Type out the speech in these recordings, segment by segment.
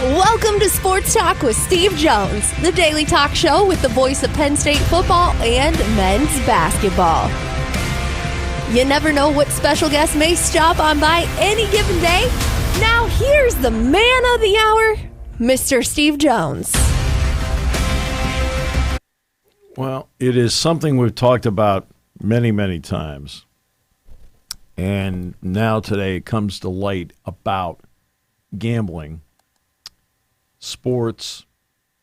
Welcome to Sports Talk with Steve Jones, the daily talk show with the voice of Penn State football and men's basketball. You never know what special guest may stop on by any given day. Now here's the man of the hour, Mr. Steve Jones. Well, it is something we've talked about many, many times. And now today it comes to light about gambling, sports.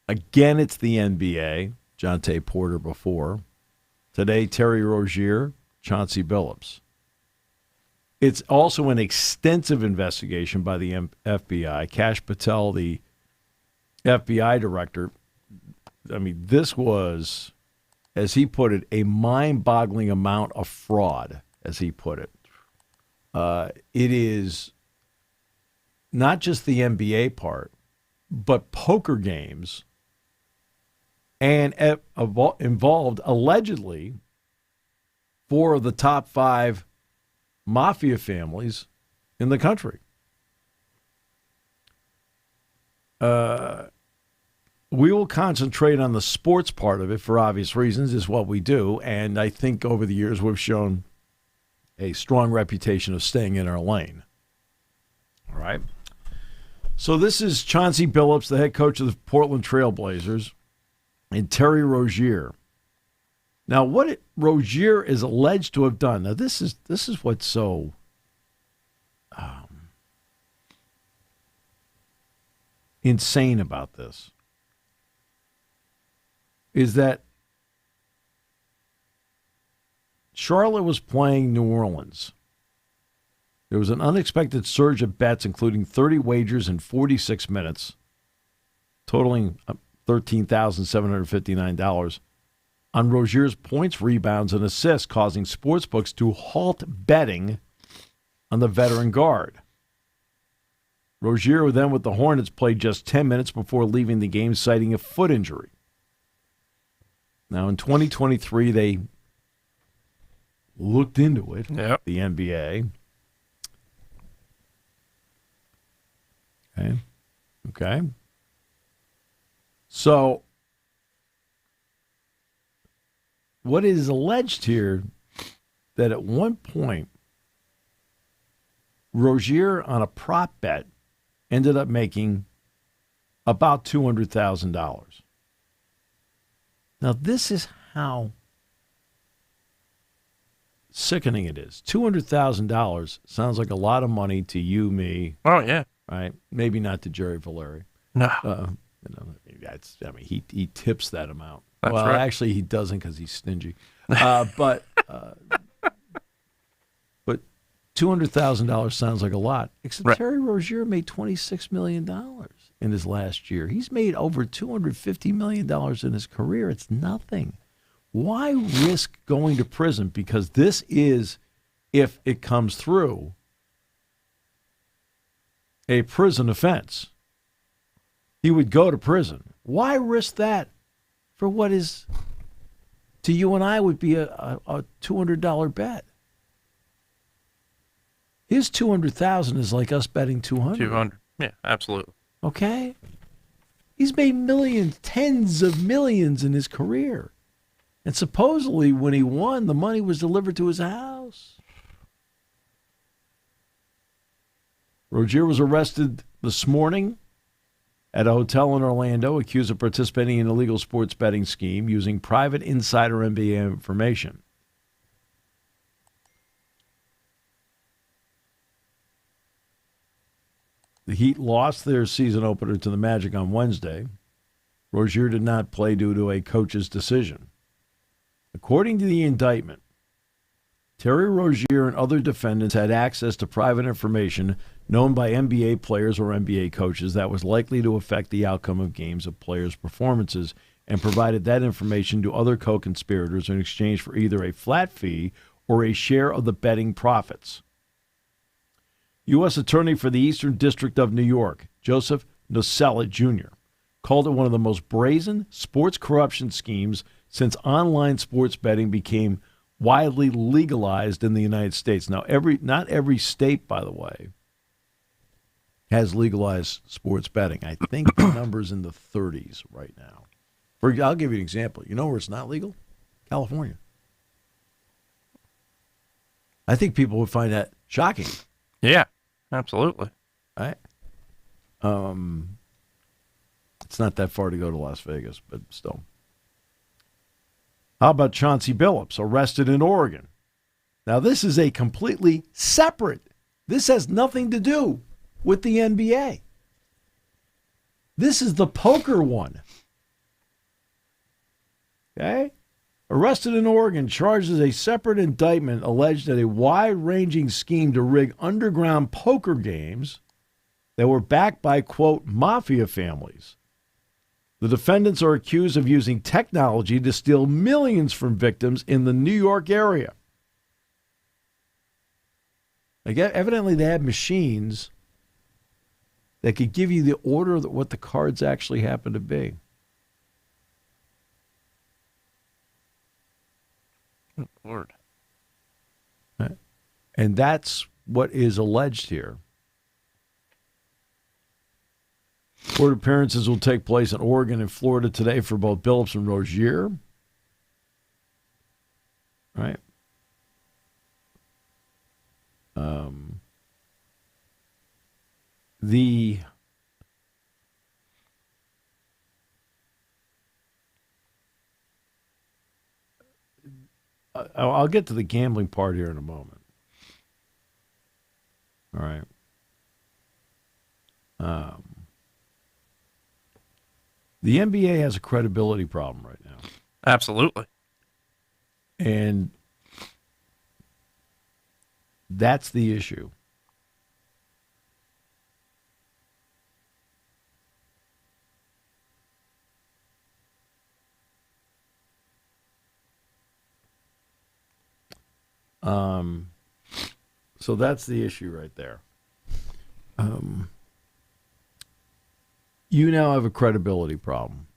Again, it's the NBA. Jonte Porter before. Today, Terry Rozier, Chauncey Billups. It's also an extensive investigation by the FBI. Kash Patel, the FBI director, I mean, this was, as he put it, a mind-boggling amount of fraud, as he put it. It is not just the NBA part, but poker games, and involved, allegedly, 4 of the top 5 mafia families in the country. We will concentrate on the sports part of it for obvious reasons, is what we do, and I think over the years we've shown a strong reputation of staying in our lane. All right? So this is Chauncey Billups, the head coach of the Portland Trail Blazers, and Terry Rozier. Now, what Rozier is alleged to have done, now this is what's so insane about this, is that Charlotte was playing New Orleans. There was an unexpected surge of bets, including 30 wagers in 46 minutes, totaling $13,759 on Rozier's points, rebounds, and assists, causing sportsbooks to halt betting on the veteran guard. Rozier, then with the Hornets, played just 10 minutes before leaving the game, citing a foot injury. Now, in 2023, they looked into it, yep. The NBA. Okay. So, what is alleged here, that at one point, Rozier on a prop bet ended up making about $200,000. Now, this is how sickening it is. $200,000 sounds like a lot of money to you, me. Oh, yeah. Right? Maybe not to Jerry Valeri. No. He tips that amount. That's well, right. Actually, he doesn't because he's stingy. But $200,000 sounds like a lot. Except right. Terry Rozier made $26 million in his last year. He's made over $250 million in his career. It's nothing. Why risk going to prison? Because this is, if it comes through, a prison offense. He would go to prison. Why risk that for what is, to you and I, would be a $200 bet? His $200,000 is like us betting $200. $200. Yeah, absolutely. Okay? He's made millions, tens of millions in his career. And supposedly when he won, the money was delivered to his house. Rozier was arrested this morning at a hotel in Orlando, accused of participating in an illegal sports betting scheme using private insider NBA information. The Heat lost their season opener to the Magic on Wednesday. Rozier did not play due to a coach's decision. According to the indictment, Terry Rozier and other defendants had access to private information known by NBA players or NBA coaches that was likely to affect the outcome of games of players' performances, and provided that information to other co-conspirators in exchange for either a flat fee or a share of the betting profits. U.S. Attorney for the Eastern District of New York, Joseph Nocella Jr., called it one of the most brazen sports corruption schemes since online sports betting became widely legalized in the United States. Now, not every state, by the way, has legalized sports betting. I think the number's in the 30s right now. I'll give you an example. You know where it's not legal? California. I think people would find that shocking. Yeah, absolutely. Right? It's not that far to go to Las Vegas, but still. How about Chauncey Billups, arrested in Oregon? Now, this is a completely separate. This has nothing to do with the NBA. This is the poker one. Okay? Arrested in Oregon, charged as a separate indictment, alleged that a wide-ranging scheme to rig underground poker games that were backed by, quote, mafia families. The defendants are accused of using technology to steal millions from victims in the New York area. Like, evidently, they had machines that could give you the order of what the cards actually happen to be. Lord. And that's what is alleged here. Court appearances will take place in Oregon and Florida today for both Billups and Rozier. Right? I'll get to the gambling part here in a moment. All right. The NBA has a credibility problem right now. Absolutely. And that's the issue. So that's the issue right there. You now have a credibility problem.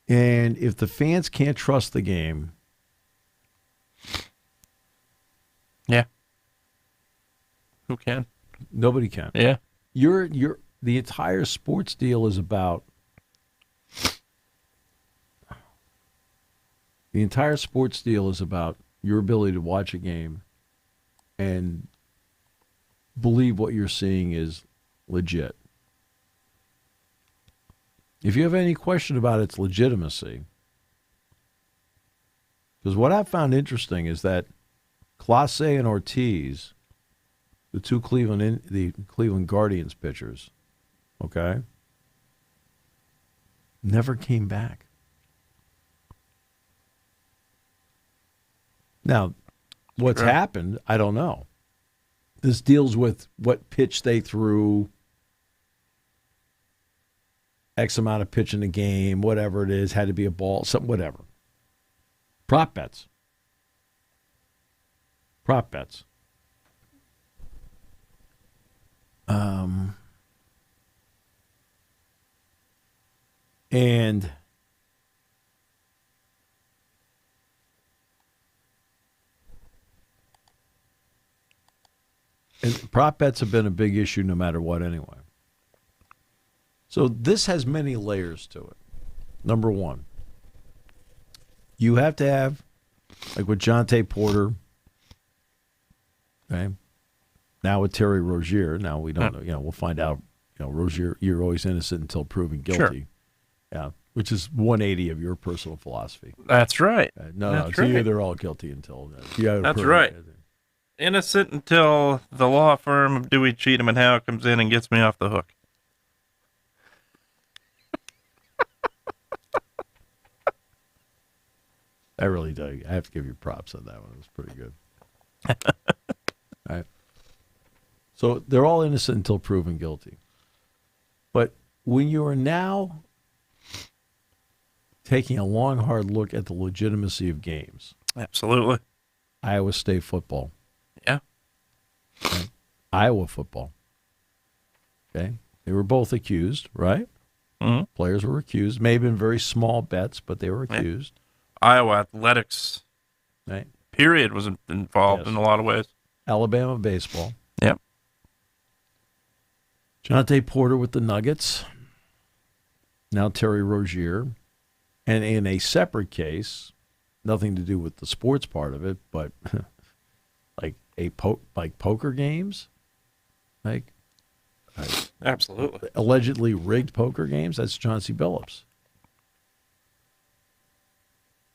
And if the fans can't trust the game, yeah. Who can? Nobody can. Yeah. The entire sports deal is about your ability to watch a game and believe what you're seeing is legit. If you have any question about its legitimacy, because what I found interesting is that Clase and Ortiz, the two Cleveland Guardians pitchers, okay, never came back. Now, what's happened, I don't know. This deals with what pitch they threw, X amount of pitch in the game, whatever it is, had to be a ball, something, whatever. Prop bets. And prop bets have been a big issue no matter what anyway. So this has many layers to it. Number one, you have to have, like with Jonte Porter, okay, now with Terry Rozier, now we don't know, we'll find out, Rozier, you're always innocent until proven guilty. Sure. Yeah, which is 180 of your personal philosophy. That's right. It's either all guilty until. That's right. Innocent until the law firm of Dewey, Cheatham, and Howe comes in and gets me off the hook. I really do. I have to give you props on that one. It was pretty good. All right. So they're all innocent until proven guilty. But when you are now taking a long, hard look at the legitimacy of games. Absolutely. Iowa State football. Yeah. Okay. Iowa football. Okay. They were both accused, right? Mm-hmm. Players were accused. May have been very small bets, but they were accused. Yeah. Iowa athletics, right? Period, was involved in a lot of ways. Alabama baseball. Yep. Jonte Porter with the Nuggets. Now Terry Rozier. And in a separate case, nothing to do with the sports part of it, but like poker games, Absolutely. Allegedly rigged poker games. That's Chauncey Billups.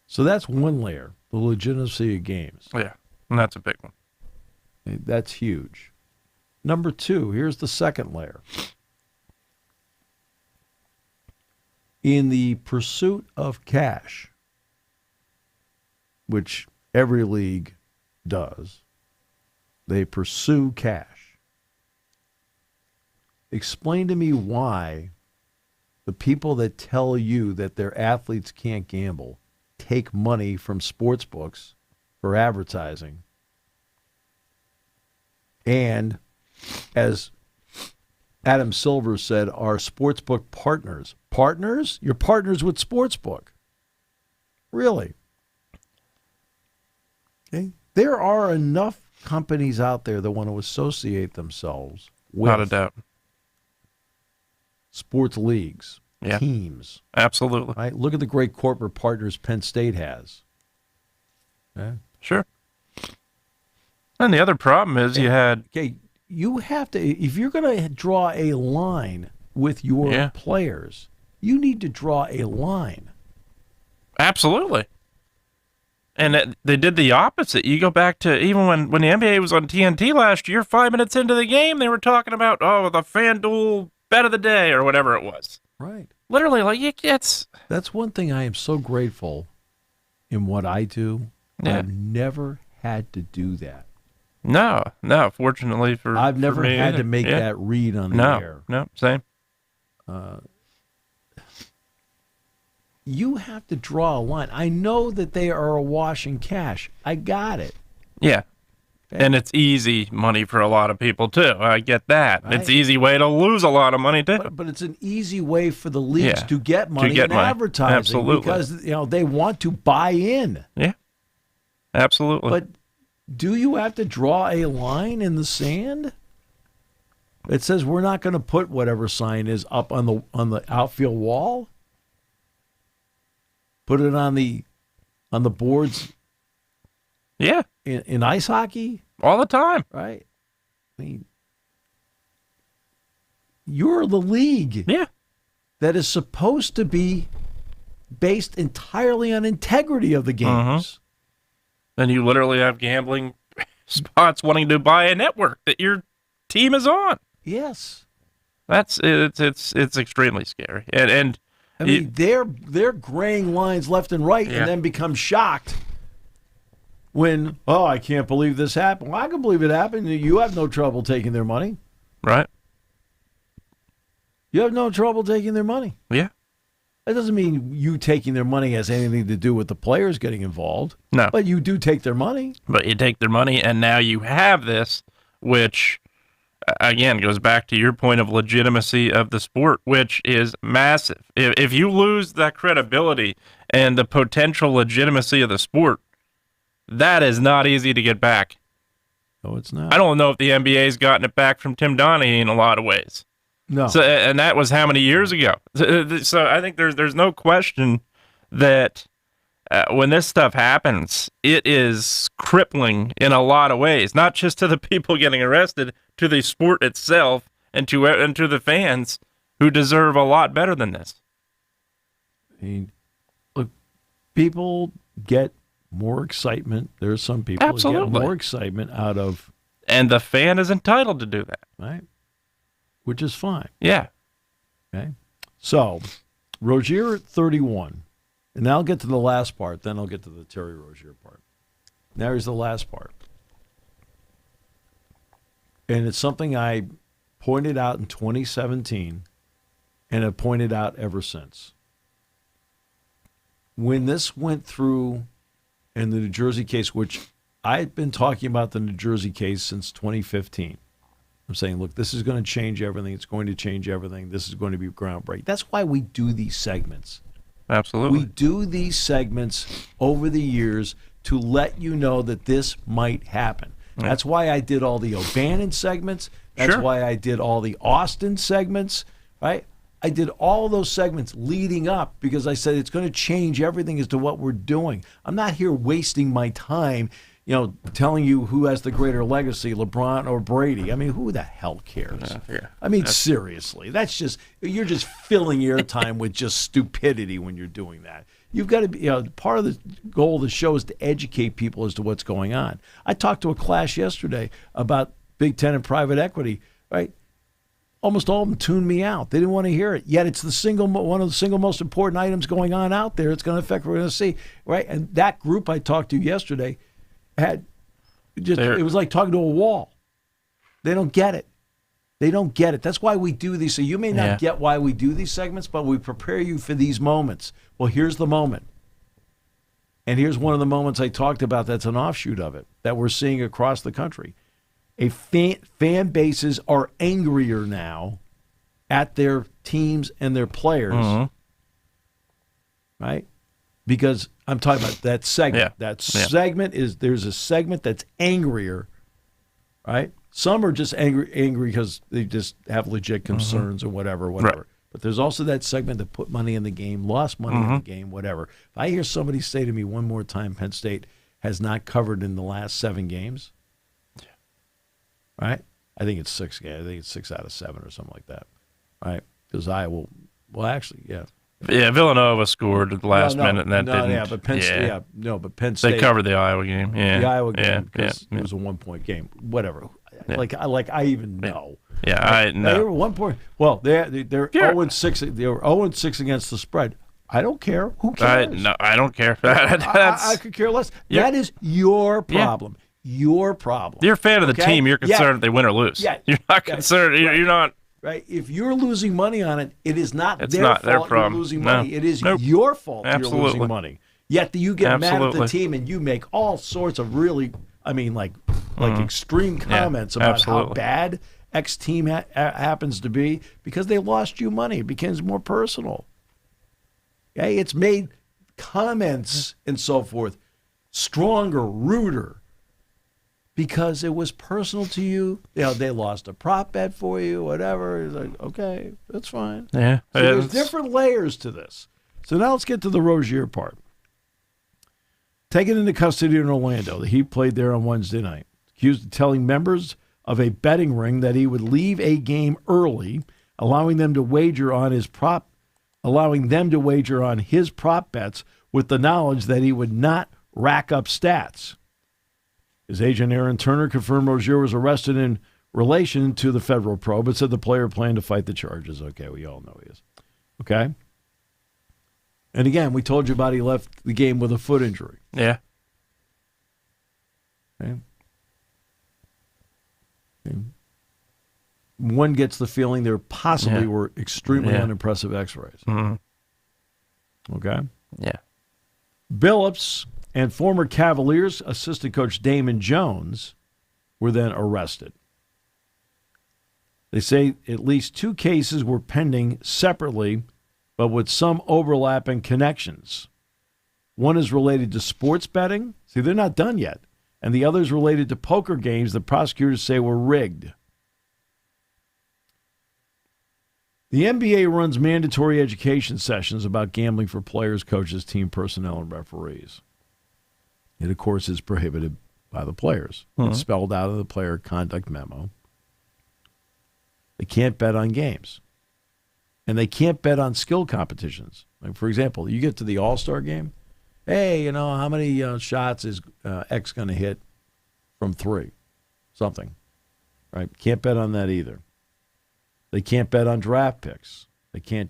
So that's one layer, the legitimacy of games. Yeah, and that's a big one. That's huge. Number two, here's the second layer. In the pursuit of cash, which every league does, they pursue cash. Explain to me why the people that tell you that their athletes can't gamble take money from sports books for advertising. And as Adam Silver said, are sportsbook partners. Partners? You're partners with sportsbook. Really? Okay. There are enough companies out there that want to associate themselves with Not a doubt. sports leagues, teams. Absolutely. Right? Look at the great corporate partners Penn State has. Okay? Sure. And the other problem is you had... Okay, you have to, if you're going to draw a line with your players, you need to draw a line. Absolutely. And they did the opposite. You go back to even when the NBA was on TNT last year, 5 minutes into the game, they were talking about, the FanDuel bet of the day or whatever it was. Right. Literally, like, it's... That's one thing I am so grateful in what I do. Yeah. I've never had to do that. No, fortunately for I've never for me, had to make that read on the air. No, same. You have to draw a line. I know that they are awash in cash. I got it. Yeah. Okay. And it's easy money for a lot of people, too. I get that. Right. It's an easy way to lose a lot of money, too. But it's an easy way for the leagues to get money get in money. advertising. Absolutely. Because they want to buy in. Yeah. Absolutely. But do you have to draw a line in the sand? It says we're not going to put whatever sign is up on the outfield wall. Put it on the boards. Yeah. In ice hockey, all the time. Right? I mean, you're the league. Yeah. That is supposed to be based entirely on integrity of the games. Then you literally have gambling spots wanting to buy a network that your team is on. Yes. It's extremely scary. And I mean, they're graying lines left and right and then become shocked when, I can't believe this happened. Well, I can believe it happened. You have no trouble taking their money. Right. You have no trouble taking their money. Yeah. That doesn't mean you taking their money has anything to do with the players getting involved. No. But you do take their money. But you take their money, and now you have this, which, again, goes back to your point of legitimacy of the sport, which is massive. If you lose that credibility and the potential legitimacy of the sport, that is not easy to get back. No, it's not. I don't know if the NBA's gotten it back from Tim Donaghy in a lot of ways. No. So, and that was how many years ago? So I think there's no question that when this stuff happens, it is crippling in a lot of ways, not just to the people getting arrested, to the sport itself, and to the fans who deserve a lot better than this. I mean, look, people get more excitement. There's some people who get more excitement out of... And the fan is entitled to do that. Right. Which is fine. Yeah. Okay. So, Rozier at 31. And now I'll get to the last part. Then I'll get to the Terry Rozier part. Now here's the last part. And it's something I pointed out in 2017 and have pointed out ever since. When this went through in the New Jersey case, which I've been talking about the New Jersey case since 2015. I'm saying, look, this is going to change everything. It's going to change everything. This is going to be groundbreaking. That's why we do these segments. Absolutely. We do these segments over the years to let you know that this might happen. That's why I did all the O'Bannon segments. That's why I did all the Austin segments, right? I did all those segments leading up because I said it's going to change everything as to what we're doing. I'm not here wasting my time, telling you who has the greater legacy, LeBron or Brady. I mean, who the hell cares? I mean, seriously, you're just filling your time with just stupidity when you're doing that. You've got to be, part of the goal of the show is to educate people as to what's going on. I talked to a class yesterday about Big Ten and private equity, right? Almost all of them tuned me out. They didn't want to hear it. Yet it's one of the single most important items going on out there. It's going to affect what we're going to see, right? And that group I talked to yesterday it was like talking to a wall. They don't get it. They don't get it. That's why we do these. So you may not get why we do these segments, but we prepare you for these moments. Well, here's the moment. And here's one of the moments I talked about that's an offshoot of it that we're seeing across the country. Fan bases are angrier now at their teams and their players, right? Because I'm talking about that segment. Segment there's a segment that's angrier, right? Some are just angry because they just have legit concerns or whatever. Right. But there's also that segment that put money in the game, lost money in the game, whatever. If I hear somebody say to me one more time, Penn State has not covered in the last 7 games, right? I think it's 6 games. I think it's 6 out of 7 or something like that, right? Because Villanova scored at the last minute, and that didn't. Yeah, but Penn State. But Penn State. They covered the Iowa game. Yeah, the Iowa game because it was a 1-point game. Whatever. Yeah. I even know. Yeah, I know. They were 1 point. Well, they're 0-6. They were 0-6 against the spread. I don't care. Who cares? I don't care. I could care less. That is your problem. Your problem. You're a fan of the team. You're concerned if they win or lose. Yeah. You're not concerned. You're not. Right. If you're losing money on it, it is not it's their not fault their problem. You're losing money. It is your fault you're losing money. Yet you get mad at the team and you make all sorts of really, like extreme comments about how bad X team happens to be because they lost you money. It becomes more personal. Okay? It's made comments and so forth stronger, ruder. Because it was personal to you. They lost a prop bet for you, whatever. It's like, okay, that's fine. Yeah. So there's different layers to this. So now let's get to the Rozier part. Taken into custody in Orlando, the Heat played there on Wednesday night. Accused of telling members of a betting ring that he would leave a game early, allowing them to wager on his prop bets with the knowledge that he would not rack up stats. His agent, Aaron Turner, confirmed Rozier was arrested in relation to the federal probe, but said the player planned to fight the charges. Okay, we all know he is. Okay? And again, we told you about he left the game with a foot injury. Yeah. Okay? One gets the feeling there possibly were extremely unimpressive x-rays. Okay? Yeah. Billups and former Cavaliers assistant coach Damon Jones were then arrested. They say at least 2 cases were pending separately, but with some overlapping connections. One is related to sports betting. See, they're not done yet. And the other is related to poker games that prosecutors say were rigged. The NBA runs mandatory education sessions about gambling for players, coaches, team personnel, and referees. It, of course, is prohibited by the players. It's spelled out in the player conduct memo. They can't bet on games. And they can't bet on skill competitions. Like, for example, you get to the All-Star game. Hey, how many shots is X going to hit from 3? Something. Right? Can't bet on that either. They can't bet on draft picks. They can't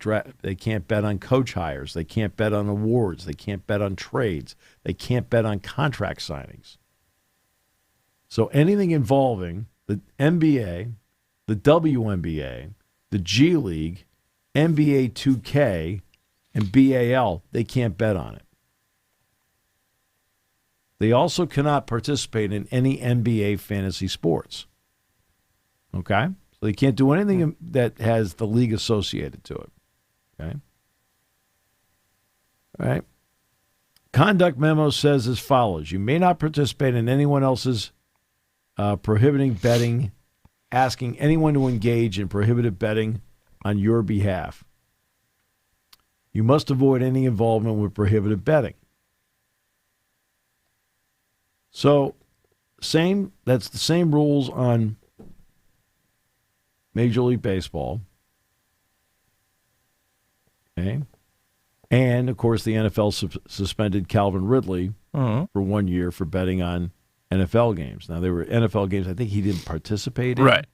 bet on coach hires. They can't bet on awards. They can't bet on trades. They can't bet on contract signings. So anything involving the NBA, the WNBA, the G League, NBA 2K, and BAL, they can't bet on it. They also cannot participate in any NBA fantasy sports. Okay? So they can't do anything that has the league associated to it. Okay? All right. Conduct memo says as follows. You may not participate in anyone else's prohibiting betting, asking anyone to engage in prohibited betting on your behalf. You must avoid any involvement with prohibited betting. So, that's the same rules on Major League Baseball. Okay. And, of course, the NFL suspended Calvin Ridley for 1 year for betting on NFL games. Now, they were NFL games I think he didn't participate in. Right.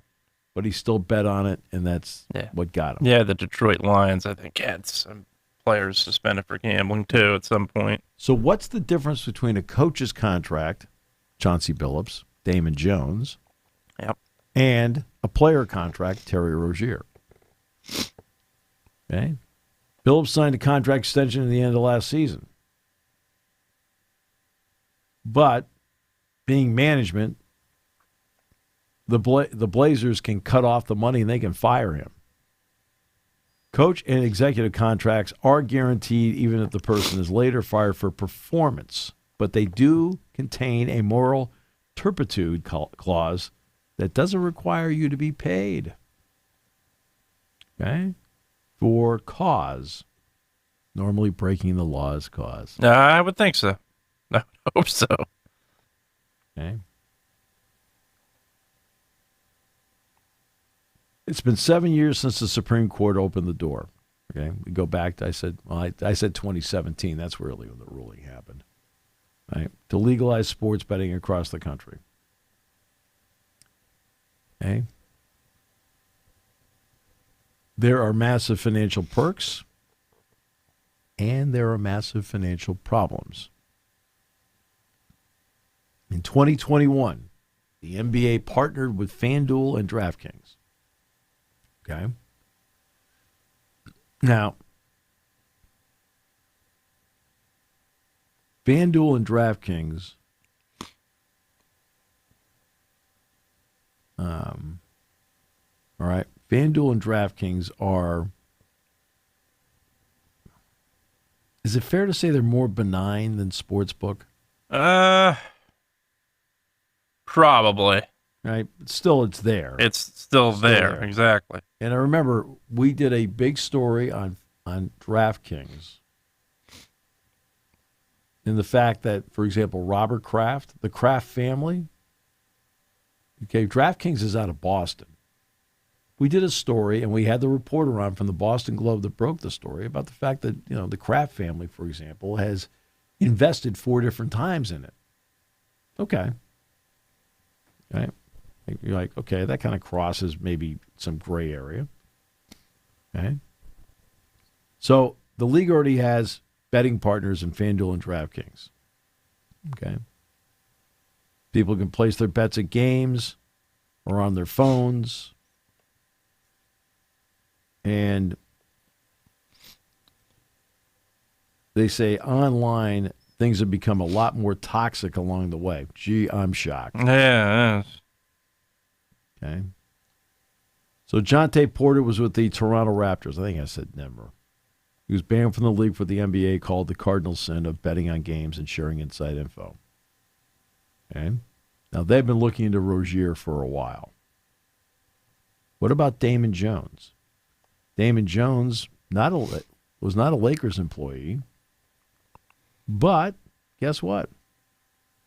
But he still bet on it, and that's what got him. Yeah, the Detroit Lions, I think, had some players suspended for gambling, too, at some point. So what's the difference between a coach's contract, Chauncey Billups, Damon Jones, and a player contract, Terry Rozier? Okay. Billups signed a contract extension at the end of last season. But being management, the Blazers can cut off the money and they can fire him. Coach and executive contracts are guaranteed even if the person is later fired for performance, but they do contain a moral turpitude clause that doesn't require you to be paid. Okay? For cause. Normally breaking the law is cause. I would think so. I would hope so. Okay. It's been 7 years since the Supreme Court opened the door. Okay, we go back to, I said 2017. That's really when the ruling happened. Right, to legalize sports betting across the country. Okay. There are massive financial perks, and there are massive financial problems. In 2021, the NBA partnered with FanDuel and DraftKings. Okay. Now, FanDuel and DraftKings all right, FanDuel and DraftKings are, is it fair to say they're more benign than Sportsbook? Probably. Right? Still, it's there. It's still there. Exactly. And I remember we did a big story on DraftKings in the fact that, for example, Robert Kraft, the Kraft family, okay, DraftKings is out of Boston. We did a story, and we had the reporter on from the Boston Globe that broke the story about the fact that, you know, the Kraft family, for example, has invested 4 different times in it. Okay. Right? You're like, okay, that kind of crosses maybe some gray area. Okay. So the league already has betting partners in FanDuel and DraftKings. Okay. People can place their bets at games or on their phones. And they say online things have become a lot more toxic along the way. Gee, I'm shocked. Yeah. Okay. So Jonte Porter was with the Toronto Raptors. I think I said Denver. He was banned from the league for the NBA called the cardinal sin of betting on games and sharing inside info. Okay. Now, they've been looking into Rozier for a while. What about Damon Jones? Damon Jones was not a Lakers employee, but guess what?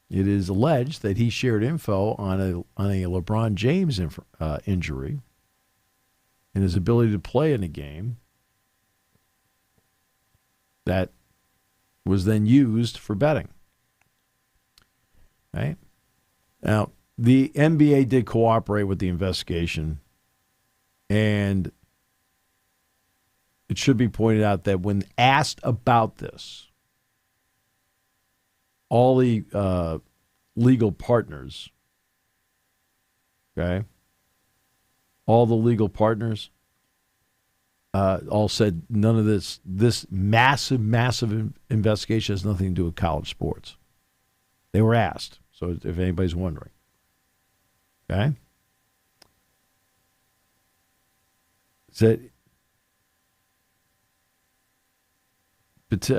It is alleged that he shared info on a LeBron James injury and his ability to play in a game that was then used for betting. Right? Now, the NBA did cooperate with the investigation, and it should be pointed out that when asked about this, all the legal partners, okay, all the legal partners all said none of this massive investigation has nothing to do with college sports. They were asked, so if anybody's wondering. Okay? So, but,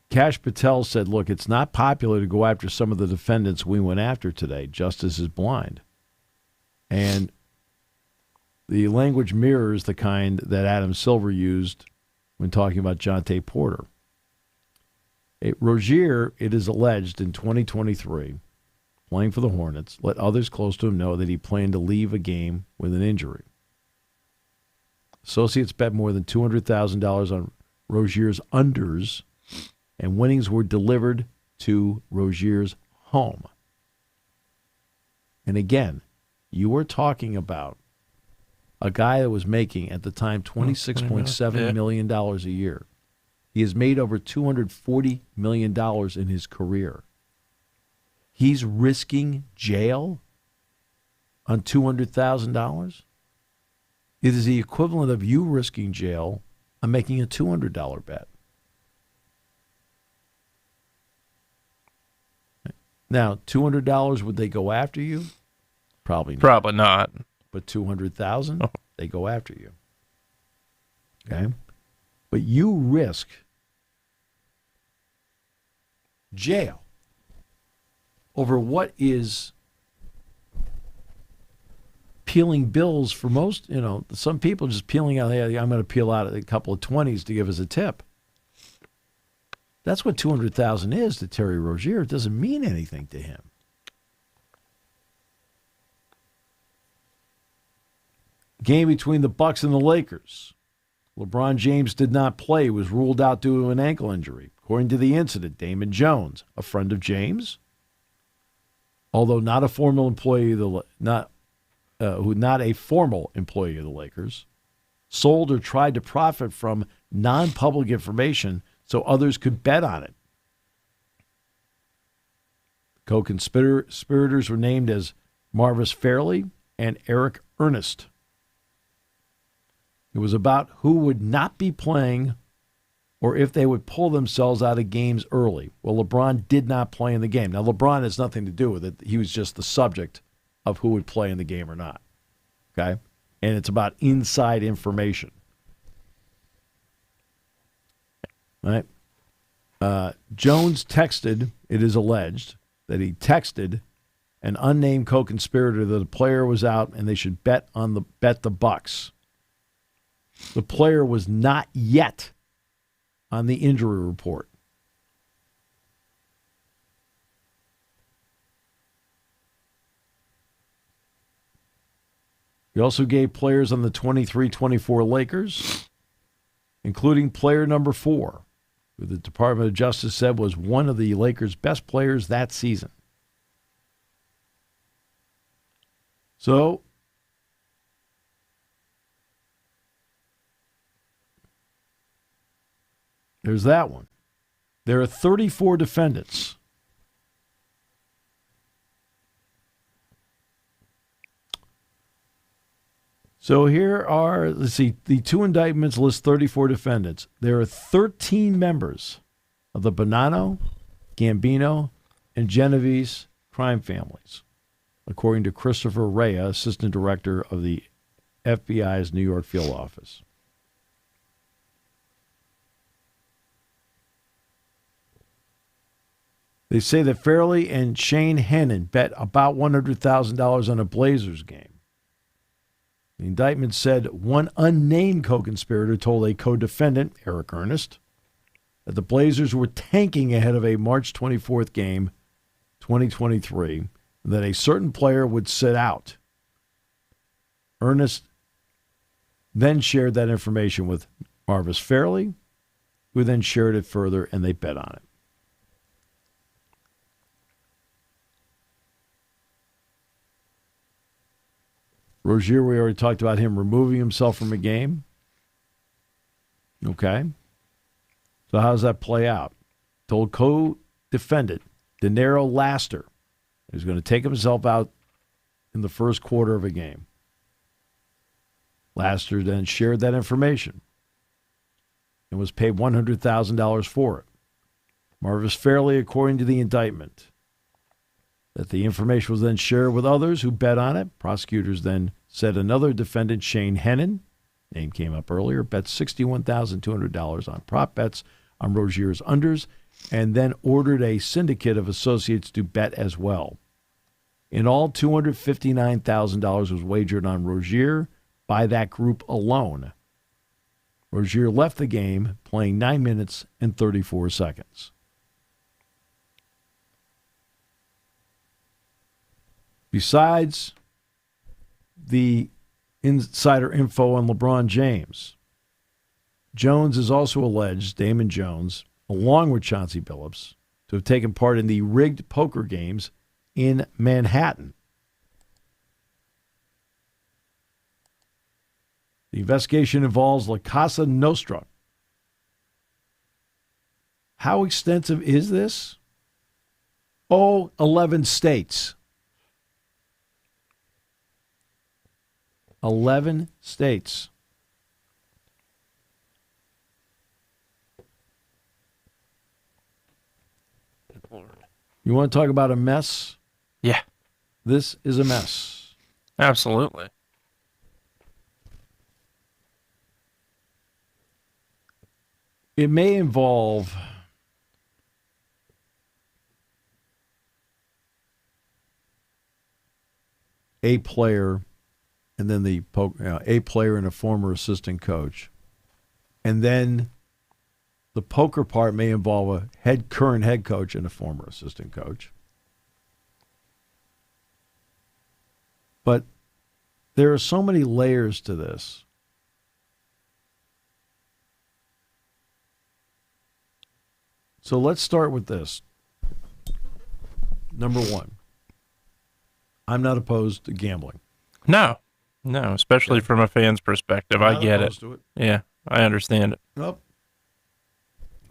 Kash Patel said, look, it's not popular to go after some of the defendants we went after today. Justice is blind. And the language mirrors the kind that Adam Silver used when talking about Jonte Porter. Rozier, it is alleged, in 2023, playing for the Hornets, let others close to him know that he planned to leave a game with an injury. Associates bet more than $200,000 on Rozier's unders, and winnings were delivered to Rozier's home. And again, you were talking about a guy that was making, at the time, $26.7 million a year. He has made over $240 million in his career. He's risking jail on $200,000? It is the equivalent of you risking jail on making a $200 bet. Now, $200, would they go after you? Probably not. Probably not. But $200,000, they go after you. Okay? But you risk jail over what is peeling bills for most, some people just peeling out, hey, I'm going to peel out a couple of 20s to give us a tip. That's what $200,000 is to Terry Rozier. It doesn't mean anything to him. Game between the Bucks and the Lakers. LeBron James did not play. He was ruled out due to an ankle injury. According to the incident, Damon Jones, a friend of James, although not a formal employee of the not a formal employee of the Lakers, sold or tried to profit from non-public information so others could bet on it. Co-conspirators were named as Marvis Fairley and Eric Ernest. It was about who would not be playing or if they would pull themselves out of games early. Well, LeBron did not play in the game. Now, LeBron has nothing to do with it. He was just the subject of who would play in the game or not. Okay? And it's about inside information. All right? Jones texted, it is alleged, that he texted an unnamed co-conspirator that a player was out and they should bet the Bucks. The player was not yet on the injury report. He also gave players on the 23-24 Lakers, including player number 4, who the Department of Justice said was one of the Lakers' best players that season. So, there's that one. There are 34 defendants. So here are, let's see, the 2 indictments list 34 defendants. There are 13 members of the Bonanno, Gambino, and Genovese crime families, according to Christopher Rea, Assistant Director of the FBI's New York field office. They say that Fairley and Shane Hennon bet about $100,000 on a Blazers game. The indictment said one unnamed co-conspirator told a co-defendant, Eric Ernest, that the Blazers were tanking ahead of a March 24th game, 2023, and that a certain player would sit out. Ernest then shared that information with Marvis Fairley, who then shared it further, and they bet on it. Rozier, we already talked about him removing himself from a game. Okay. So how does that play out? Told co-defendant Denaro Laster he was going to take himself out in the first quarter of a game. Laster then shared that information and was paid $100,000 for it. Marvis Fairley, according to the indictment, that the information was then shared with others who bet on it. Prosecutors then said another defendant, Shane Hennon, name came up earlier, bet $61,200 on prop bets on Rozier's unders and then ordered a syndicate of associates to bet as well. In all, $259,000 was wagered on Rozier by that group alone. Rozier left the game playing 9 minutes and 34 seconds. Besides the insider info on LeBron James, Jones is also alleged, Damon Jones, along with Chauncey Billups, to have taken part in the rigged poker games in Manhattan. The investigation involves La Casa Nostra. How extensive is this? 11 states. 11 states. You want to talk about a mess? Yeah. This is a mess. Absolutely. It may involve a player and then a player and a former assistant coach. And then the poker part may involve a current head coach and a former assistant coach. But there are so many layers to this. So let's start with this. Number one, I'm not opposed to gambling. No, especially from a fan's perspective. I get it. Yeah, I understand it. Nope.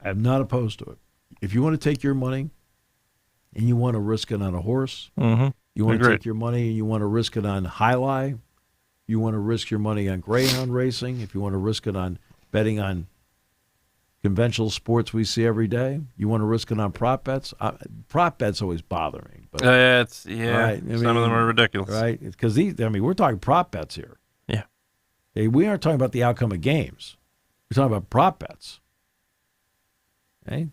I'm not opposed to it. If you want to take your money and you want to risk it on a horse, you want to take your money and you want to risk it on highlight, you want to risk your money on greyhound racing, if you want to risk it on betting on conventional sports we see every day, you want to risk it on prop bets. Prop bets always bother me. But, right? Some of them are ridiculous, right? Because we're talking prop bets here. Yeah. Okay, we aren't talking about the outcome of games. We're talking about prop bets. Okay.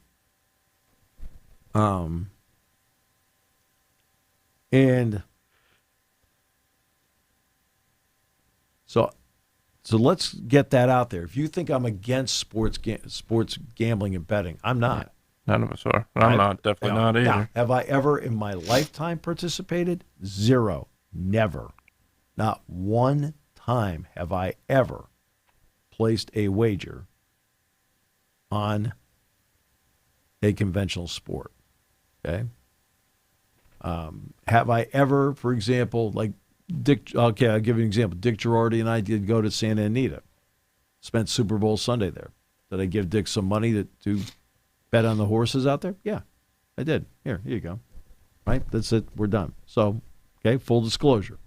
And so let's get that out there. If you think I'm against sports gambling and betting, I'm not. None of us are. I'm not. Definitely not either. Now, have I ever in my lifetime participated? Zero. Never. Not one time have I ever placed a wager on a conventional sport. Okay? Have I ever, for example, like Dick, okay, I'll give you an example. Dick Girardi and I did go to Santa Anita. Spent Super Bowl Sunday there. Did I give Dick some money to bet on the horses out there? Yeah, I did. Here you go. Right? That's it. We're done. So, okay, full disclosure.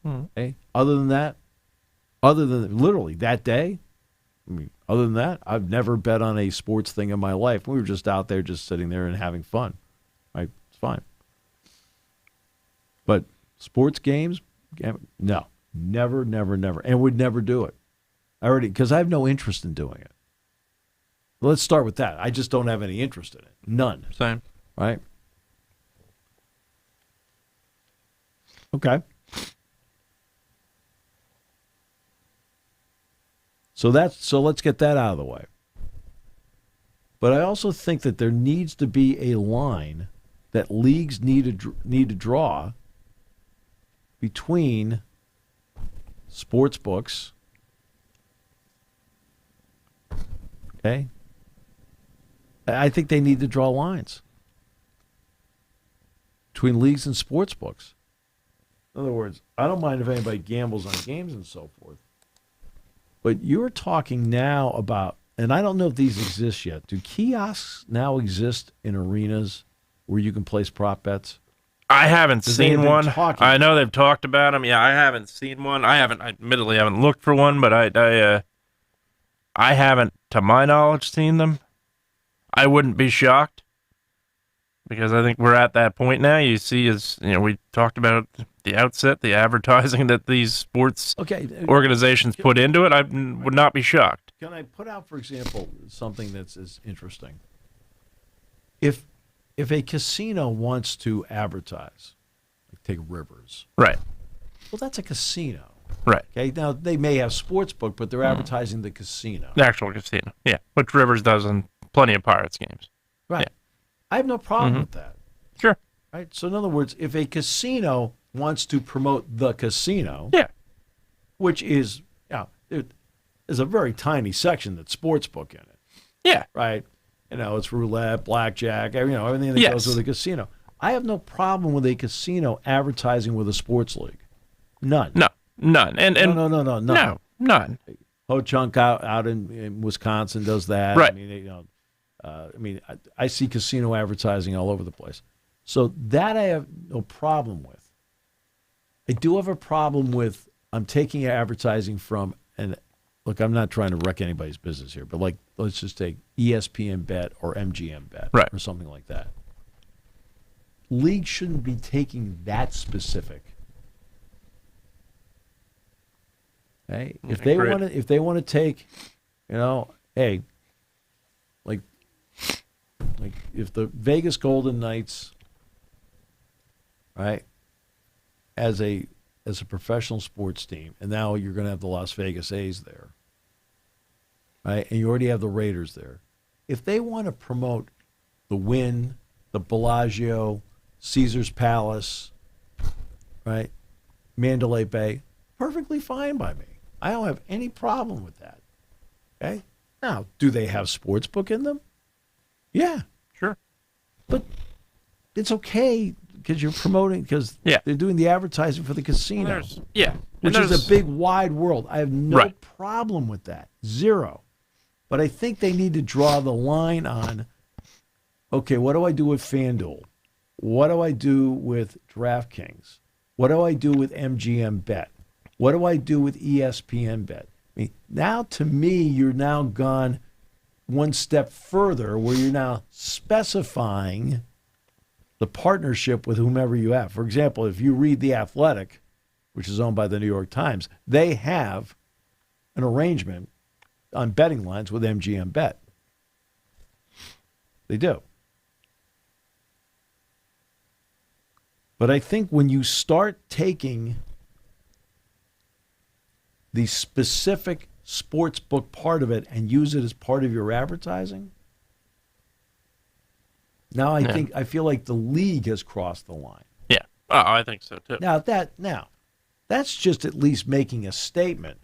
Okay? Other than literally that day, other than that, I've never bet on a sports thing in my life. We were just out there just sitting there and having fun. Right? It's fine. But sports games, no, never, and would never do it. Because I have no interest in doing it. Let's start with that. I just don't have any interest in it. None. Same. Right? Okay. So let's get that out of the way. But I also think that there needs to be a line that leagues need to draw between sports books, okay? I think they need to draw lines between leagues and sports books. In other words, I don't mind if anybody gambles on games and so forth. But you're talking now about, and I don't know if these exist yet, do kiosks now exist in arenas where you can place prop bets? I haven't seen one. I know they've talked about them. Yeah, I haven't seen one. I admittedly haven't looked for one, but I haven't, to my knowledge, seen them. I wouldn't be shocked because I think we're at that point now. You see, we talked about at the outset, the advertising that these sports organizations put into it. I would not be shocked. Can I put out, for example, something that's interesting? if a casino wants to advertise, like take Rivers, Right. well, that's a casino. Right. Okay, now they may have sports book, but they're advertising the casino. The actual casino. Yeah. Which Rivers does in plenty of Pirates games. Right. Yeah. I have no problem with that. Sure. Right. So in other words, if a casino wants to promote the casino, Yeah. which is, there's a very tiny section that's sports book in it. Yeah. Right. It's roulette, blackjack, everything that Yes. goes with a casino. I have no problem with a casino advertising with a sports league. None. No. None. And No. No. None. Ho Chunk out in Wisconsin does that. Right. I see casino advertising all over the place. So that I have no problem with. I do have a problem with I'm taking advertising from, and look, I'm not trying to wreck anybody's business here, but let's just take ESPN Bet or MGM Bet or something like that. League shouldn't be taking that specific. Okay? If they want to take, hey, like if the Vegas Golden Knights, right, as a professional sports team, and now you're going to have the Las Vegas A's there, right, and you already have the Raiders there. If they want to promote the Wynn, the Bellagio, Caesar's Palace, right, Mandalay Bay, perfectly fine by me. I don't have any problem with that. Okay? Now, do they have sportsbook in them? Yeah. Sure. But it's okay because you're promoting, because they're doing the advertising for the casino. Which is a big, wide world. I have no problem with that. Zero. But I think they need to draw the line on, okay, what do I do with FanDuel? What do I do with DraftKings? What do I do with MGM Bet? What do I do with ESPN Bet? Now, to me, you're now gone one step further where you're now specifying the partnership with whomever you have. For example, if you read The Athletic, which is owned by the New York Times, they have an arrangement on betting lines with MGM Bet. They do. But I think when you start taking the specific sports book part of it and use it as part of your advertising, now I feel like the league has crossed the line. Yeah. Oh, I think so too. Now that's just at least making a statement,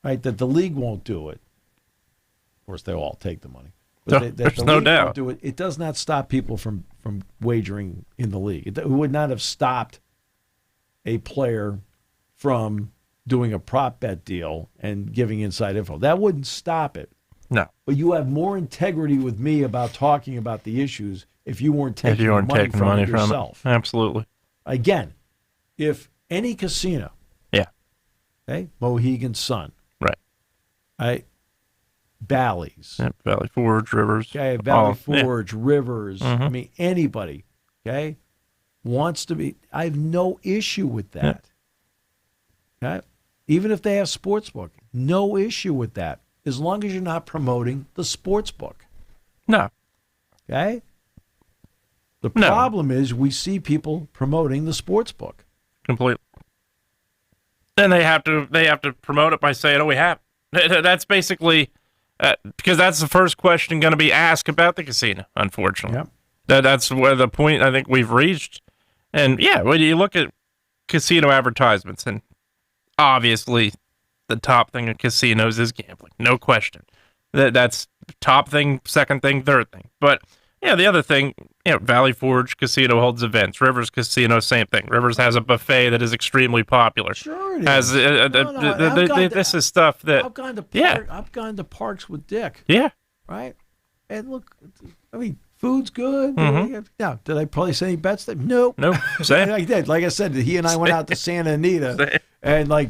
right? That the league won't do it. Of course, they'll all take the money. But there's no doubt. Won't do it. It does not stop people from wagering in the league. It would not have stopped a player from doing a prop bet deal and giving inside info. That wouldn't stop it. No. But you have more integrity with me about talking about the issues if you weren't taking money from it yourself. Absolutely. Again, if any casino, okay, Mohegan Sun, right, Bally's, Valley Forge, Rivers, okay, Valley Forge, Rivers, anybody, okay, wants to be, I have no issue with that. Okay? Even if they have sportsbook, no issue with that, as long as you're not promoting the sportsbook. No. Okay? The problem is we see people promoting the sportsbook. Completely. Then they have to promote it by saying, "Oh, we have." That's basically because that's the first question going to be asked about the casino. Unfortunately, that's where the point I think we've reached. And when you look at casino advertisements, and obviously the top thing in casinos is gambling, no question. That's top thing, second thing, third thing. But the other thing, Valley Forge Casino holds events. Rivers Casino, same thing. Rivers has a buffet that is extremely popular. Sure it is. This is stuff that I've gone to parks with Dick. Yeah. Right? And look, I mean, food's good. Mm-hmm. Now, did I place any bets? Nope. Same. I did. Like I said, he and I went out to Santa Anita. And I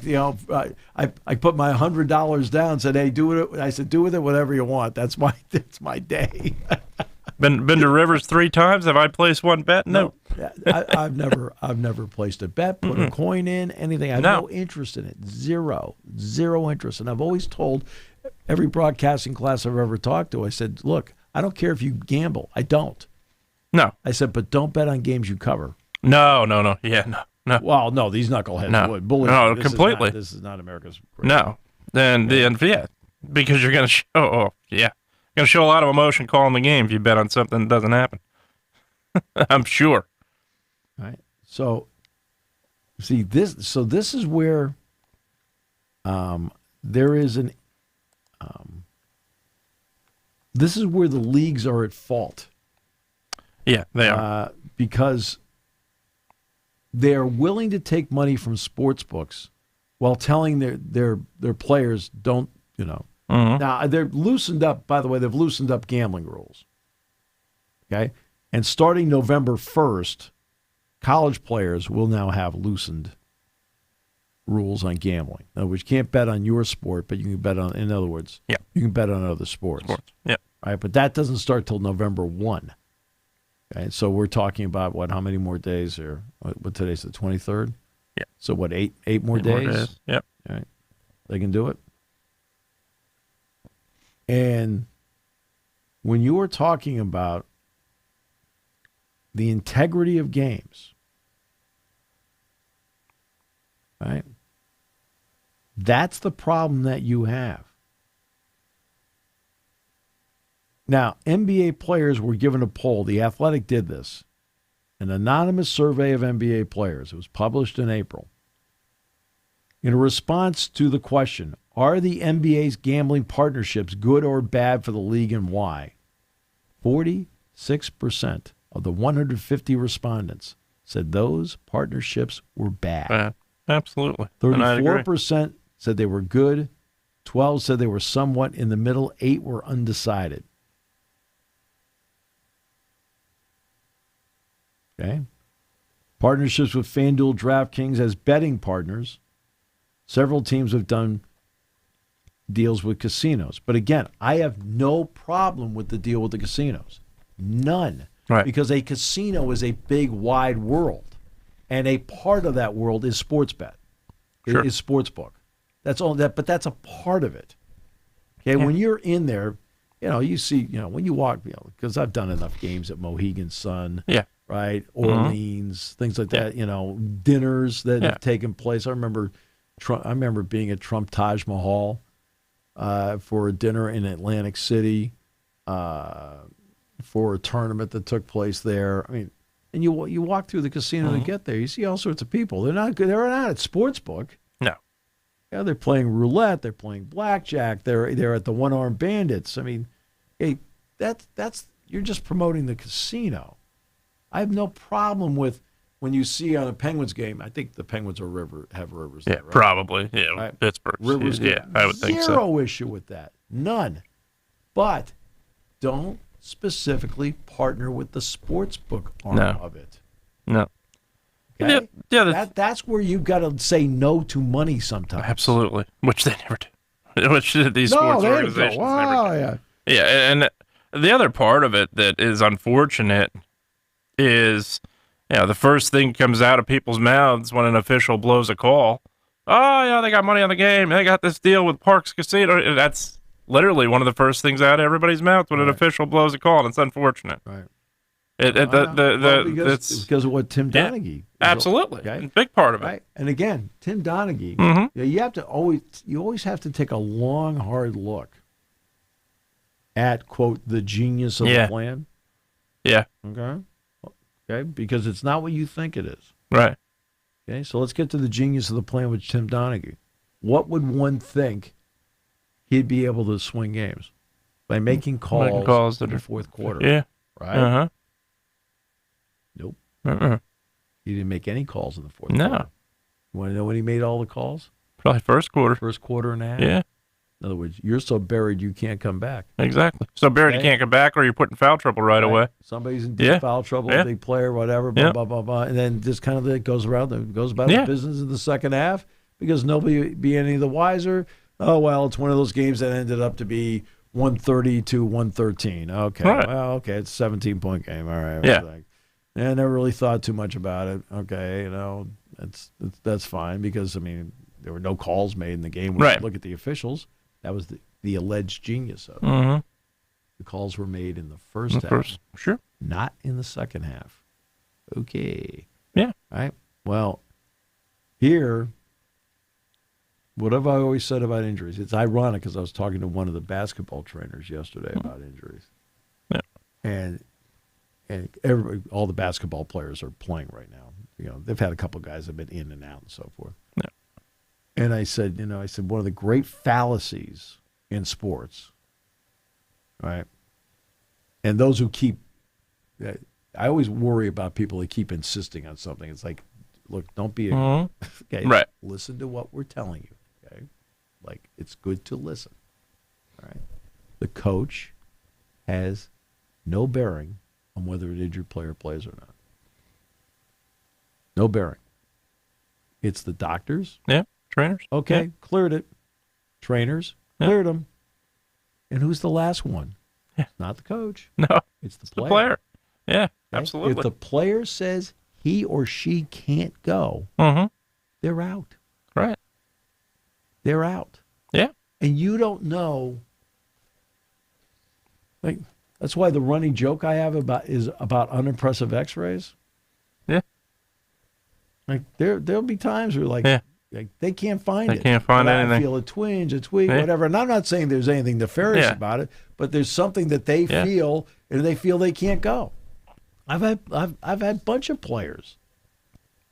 put my $100 down. Said, "Hey, do it." I said, "Do with it whatever you want. That's my day." Been to Rivers 3 times. Have I placed one bet? No. I've never placed a bet, put a coin in, anything. I have no interest in it. Zero interest. And I've always told every broadcasting class I've ever talked to, I said, look, I don't care if you gamble. I don't. No. I said, but don't bet on games you cover. No. Yeah, no. Well, no, these knuckleheads would. Believe No, me, completely. This is not America's. No. Then, because you're going to show, going to show a lot of emotion calling the game if you bet on something that doesn't happen. I'm sure. Right. So, see this. So this is where there is an. This is where the leagues are at fault. Yeah, they are. Because they are willing to take money from sports books while telling their players don't, Mm-hmm. Now, they're loosened up, by the way, they've loosened up gambling rules. Okay? And starting November 1st, college players will now have loosened rules on gambling. In other words, you can't bet on your sport, but you can bet on, in other words, you can bet on other sports. Yeah. All right, but that doesn't start till November 1. Okay, so we're talking about, how many more days here? What today's the 23rd? Yeah. So what, eight more days? Yep. All right. They can do it. And when you are talking about the integrity of games, right? That's the problem that you have. Now, NBA players were given a poll. The Athletic did this. An anonymous survey of NBA players. It was published in April. In response to the question, are the NBA's gambling partnerships good or bad for the league and why? 46% of the 150 respondents said those partnerships were bad. Absolutely. 34% said they were good. 12 said they were somewhat in the middle. 8 were undecided. Okay. Partnerships with FanDuel, DraftKings as betting partners. Several teams have done deals with casinos. But again, I have no problem with the deal with the casinos. None. Right. Because a casino is a big, wide world. And a part of that world is sports bet. Sure. Is sports book. That's all that, but that's a part of it. Okay, Yeah. when you're in there, you see, when you walk, because I've done enough games at Mohegan Sun. Yeah. Right, Orleans, things like that. Dinners that have taken place. I remember being at Trump Taj Mahal for a dinner in Atlantic City for a tournament that took place there. I mean, and you walk through the casino to get there. You see all sorts of people. They're not good. They're not at sportsbook. No. Yeah, they're playing roulette. They're playing blackjack. They're at the one-armed bandits. I mean, hey, that's you're just promoting the casino. I have no problem with when you see on a Penguins game. I think the Penguins have rivers there, right? Probably. Yeah, right? Pittsburgh. Rivers. Yeah, I would think so. Zero issue with that. None. But don't specifically partner with the sportsbook arm of it. No. Okay? Yeah. That's where you've got to say no to money sometimes. Absolutely. Which they never do. Which these sports organizations never do. Yeah. Yeah, and the other part of it that is unfortunate is, the first thing comes out of people's mouths when an official blows a call. Oh, yeah, they got money on the game. They got this deal with Parks Casino. That's literally one of the first things out of everybody's mouth when an official blows a call, and it's unfortunate. Right. Because of what Tim Donaghy. Absolutely. Okay? A big part of it. Right. And again, Tim Donaghy, you always have to take a long, hard look at, quote, the genius of the plan. Yeah. Okay, because it's not what you think it is. Right. Okay, so let's get to the genius of the plan with Tim Donaghy. What would one think he'd be able to swing games? By making calls in the fourth quarter. Yeah. Right? Uh-huh. Nope. Uh-uh. He didn't make any calls in the fourth quarter. No. You want to know when he made all the calls? Probably first quarter. First quarter and a half? Yeah. In other words, you're so buried you can't come back. Exactly. So buried you can't come back, or you're put in foul trouble right away. Somebody's in deep foul trouble, big player, whatever, blah, blah, blah, blah. And then just kind of it goes around, goes about the business in the second half because nobody be any the wiser. Oh, well, it's one of those games that ended up to be 130 to 113. Okay. Right. Well, okay, it's a 17-point game. All right. Yeah. I never really thought too much about it. Okay, that's fine because, there were no calls made in the game. When you look at the officials, that was the alleged genius of it. Mm-hmm. The calls were made in the first half, Sure. not in the second half. Okay. Yeah. Right? Well, here, what have I always said about injuries? It's ironic because I was talking to one of the basketball trainers yesterday about injuries. Yeah. And everybody, all the basketball players are playing right now. They've had a couple guys that have been in and out and so forth. Yeah. And I said, one of the great fallacies in sports, right? And those who keep, I always worry about people that keep insisting on something. It's like, look, don't be, okay, right. Listen to what we're telling you, okay? Like, it's good to listen, all right? The coach has no bearing on whether an injured player plays or not. No bearing. It's the doctors. Yeah, trainers. Okay, Yeah. cleared it. Trainers, cleared them. And who's the last one? Yeah. It's not the coach. No, It's the the player. player. Yeah, Okay? absolutely. If the player says he or she can't go, they're out. Right. They're out. Yeah. And you don't know. Like, that's why the running joke I have is about unimpressive x-rays. Yeah. Like, there'll be times where, like they can't find it. They can't find But anything. I feel a twinge, a tweak, Yeah. whatever. And I'm not saying there's anything nefarious about it, but there's something that they feel, and they feel they can't go. I've had a bunch of players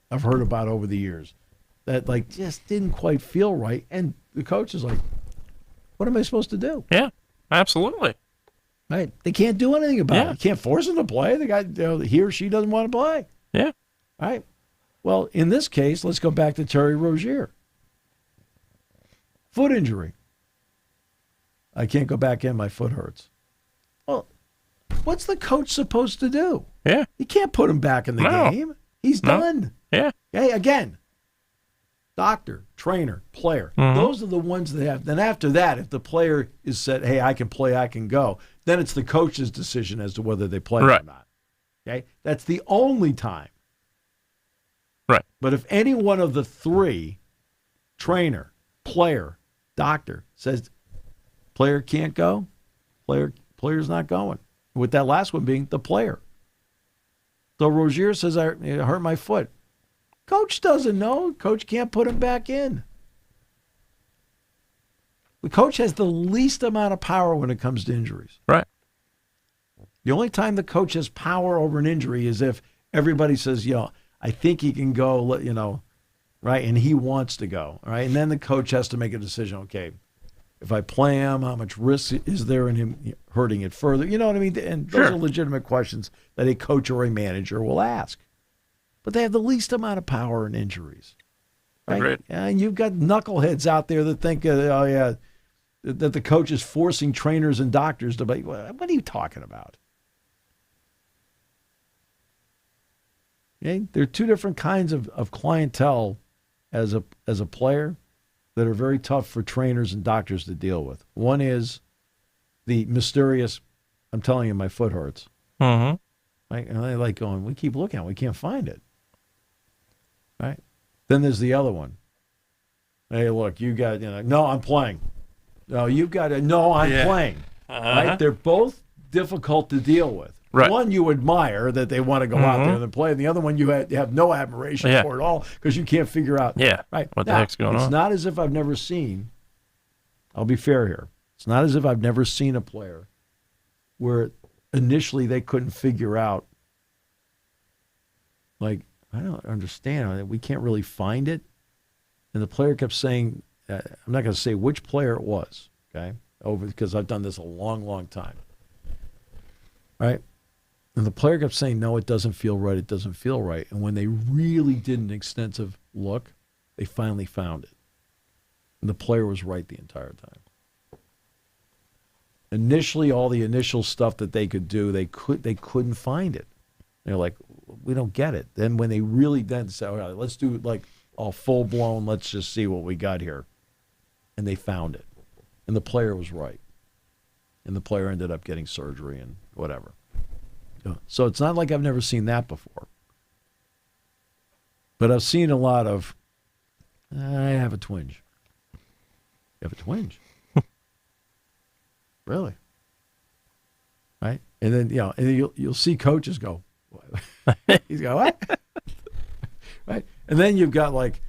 I've heard about over the years that like just didn't quite feel right, and the coach is like, "What am I supposed to do?" Yeah, absolutely. Right? They can't do anything about it. You can't force them to play. The guy, he or she doesn't want to play. Yeah. Right? Well, in this case, let's go back to Terry Rozier. Foot injury. I can't go back in. My foot hurts. Well, what's the coach supposed to do? Yeah. He can't put him back in the game. He's done. Yeah. Okay, again, doctor, trainer, player. Those are the ones that have. Then after that, if the player is said, hey, I can play, I can go, then it's the coach's decision as to whether they play or not. Okay? That's the only time. Right. But if any one of the three, trainer, player, doctor, says player can't go, player's not going. With that last one being the player. So Rozier says, I hurt my foot. Coach doesn't know. Coach can't put him back in. The coach has the least amount of power when it comes to injuries. Right. The only time the coach has power over an injury is if everybody says, I think he can go, right? And he wants to go, right? And then the coach has to make a decision. Okay, if I play him, how much risk is there in him hurting it further? You know what I mean? And those are legitimate questions that a coach or a manager will ask. But they have the least amount of power in injuries. Right? Right. And you've got knuckleheads out there that think, that the coach is forcing trainers and doctors to be. What are you talking about? Okay? There are two different kinds of clientele as a player that are very tough for trainers and doctors to deal with. One is the mysterious, I'm telling you, my foot hurts. Mm-hmm. Right? And they like going, we keep looking at it, we can't find it. Right? Then there's the other one. Hey, look, you got, no, I'm playing. No, you've got to, no, I'm playing. Right? They're both difficult to deal with. Right. One you admire that they want to go out there and play, and the other one you have no admiration for at all because you can't figure out. Yeah. Right. What the Now, heck's going on? It's not as if I've never seen. I'll be fair here. It's not as if I've never seen a player where initially they couldn't figure out. Like, I don't understand. We can't really find it, and the player kept saying, "I'm not going to say which player it was." Okay, because I've done this a long, long time. Right. And the player kept saying, no, it doesn't feel right. It doesn't feel right. And when they really did an extensive look, they finally found it. And the player was right the entire time. Initially, all the initial stuff that they could do, they couldn't find it. They're like, we don't get it. Then when they really then said, all right, let's do like all full blown, let's just see what we got here. And they found it. And the player was right. And the player ended up getting surgery and whatever. So it's not like I've never seen that before. But I've seen a lot of, I have a twinge. You have a twinge? Really? And then, and you'll see coaches go, he's going, what? Right? And then you've got like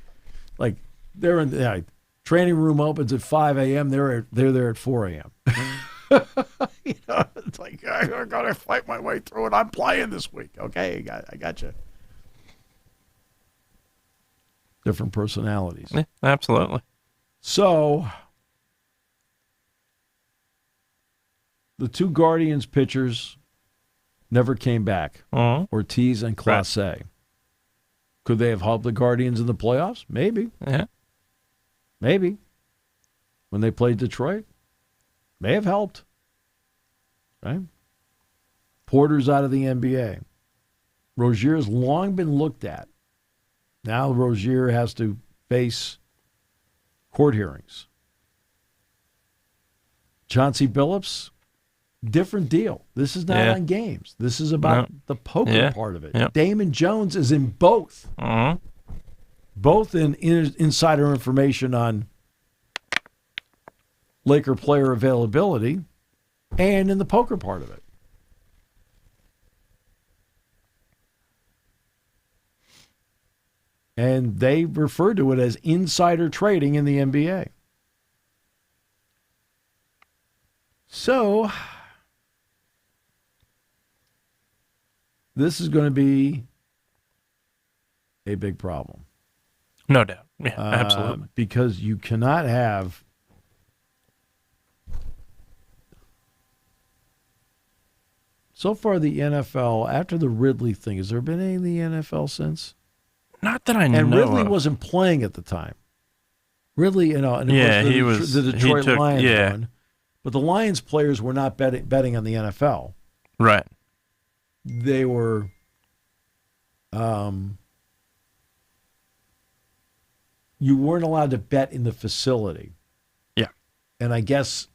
they're in the training room opens at 5 a.m. They're there at 4 a.m. It's like, I'm going to fight my way through it. I'm playing this week. Okay, I got you. Different personalities. Yeah, absolutely. So the two Guardians pitchers never came back, Ortiz and Clase. Right. Could they have helped the Guardians in the playoffs? Maybe. Yeah. Maybe. When they played Detroit, may have helped. Right? Porter's out of the NBA. Rozier's long been looked at. Now Rozier has to face court hearings. Chauncey Billups, different deal. This is not on games. This is about the poker part of it. Yep. Damon Jones is in both. Both in insider information on Laker player availability and in the poker part of it. And they refer to it as insider trading in the NBA. So, this is going to be a big problem. No doubt. Yeah, absolutely. Because you cannot have so far the NFL, after the Ridley thing, has there been any in the NFL since? Not that I know. And Ridley of. wasn't playing at the time. Ridley, and he was the Detroit Lions one. But the Lions players were not betting on the NFL. Right. They were you weren't allowed to bet in the facility. Yeah. And I guess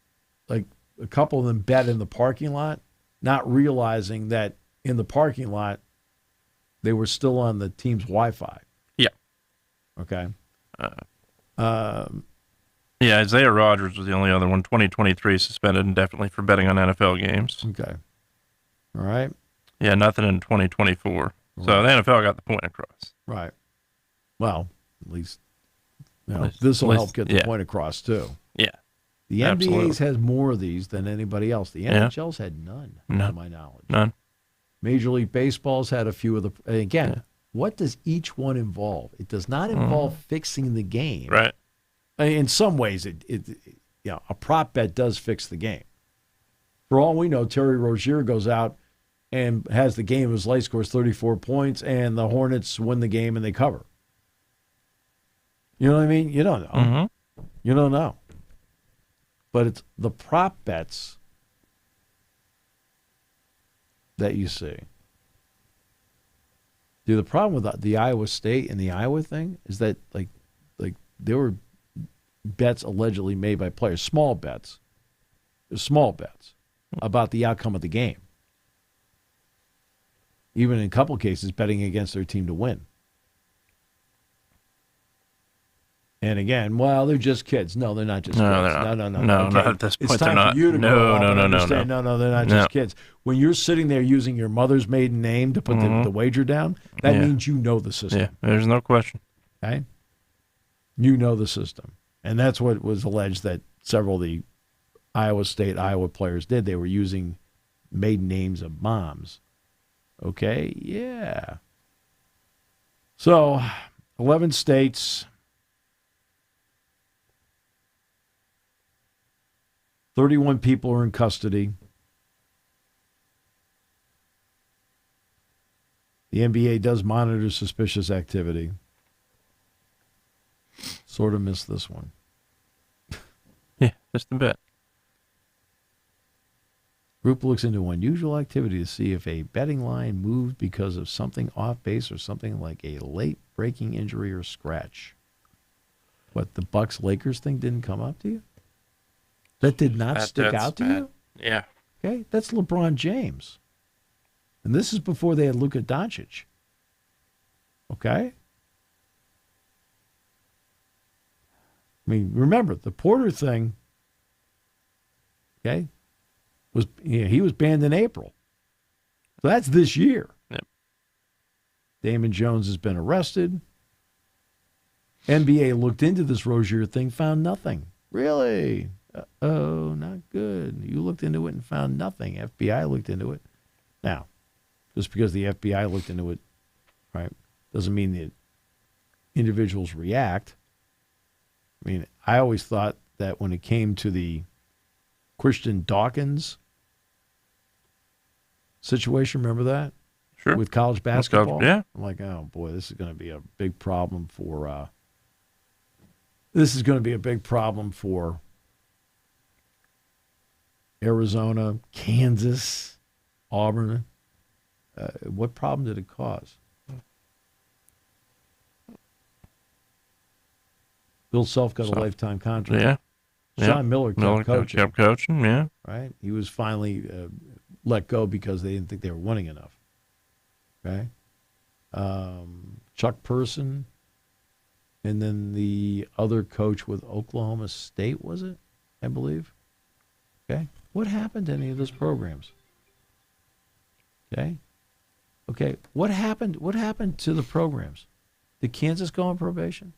like a couple of them bet in the parking lot, not realizing that in the parking lot they were still on the team's Wi-Fi. Yeah. Okay. Yeah, Isaiah Rodgers was the only other one. 2023 suspended indefinitely for betting on NFL games. Okay. All right. Yeah, nothing in 2024. Right. So the NFL got the point across. Right. Well, at least this will help get the point across too. Yeah. The NBA's has more of these than anybody else. The NHL's had none, to my knowledge. None. Major League Baseball's had a few of the. Again, what does each one involve? It does not involve fixing the game. Right. In some ways, a prop bet does fix the game. For all we know, Terry Rozier goes out and has the game. His light scores 34 points, and the Hornets win the game and they cover. You know what I mean? You don't know. Mm-hmm. You don't know. But it's the prop bets that you see. Dude, the problem with the Iowa State and the Iowa thing is that like there were bets allegedly made by players, small bets about the outcome of the game. Even in a couple cases, betting against their team to win. And again, well, they're just kids. No, they're not just kids. No, No. No, okay. not at this point. It's time they're not. for you to grow up and understand. No, they're not just kids. When you're sitting there using your mother's maiden name to put the wager down, that means you know the system. Yeah, there's no question. Okay? You know the system. And that's what was alleged that several of the Iowa players did. They were using maiden names of moms. Okay? Yeah. So, 11 states, 31 people are in custody. The NBA does monitor suspicious activity. Sort of missed this one. Yeah, just a bit. Group looks into unusual activity to see if a betting line moved because of something off base or something like a late breaking injury or scratch. What, the Bucks-Lakers thing didn't come up to you? That did not stick out to you? Yeah. Okay, that's LeBron James. And this is before they had Luka Doncic. Okay? I mean, remember, the Porter thing, okay, was he was banned in April. So that's this year. Yep. Damon Jones has been arrested. NBA looked into this Rozier thing, found nothing. Really? Oh, not good. You looked into it and found nothing. FBI looked into it. Now, just because the FBI looked into it, right, doesn't mean that individuals react. I mean, I always thought that when it came to the Christian Dawkins situation, remember that? Sure. With college basketball? Yeah. I'm like, oh, boy, this is going to be a big problem for Arizona, Kansas, Auburn. What problem did it cause? Bill Self got a lifetime contract. Yeah. Sean Miller kept coaching, yeah. Right? He was finally let go because they didn't think they were winning enough. Okay? Chuck Person, and then the other coach with Oklahoma State, was it? I believe. Okay? What happened to any of those programs? Okay? Okay, what happened to the programs? Did Kansas go on probation?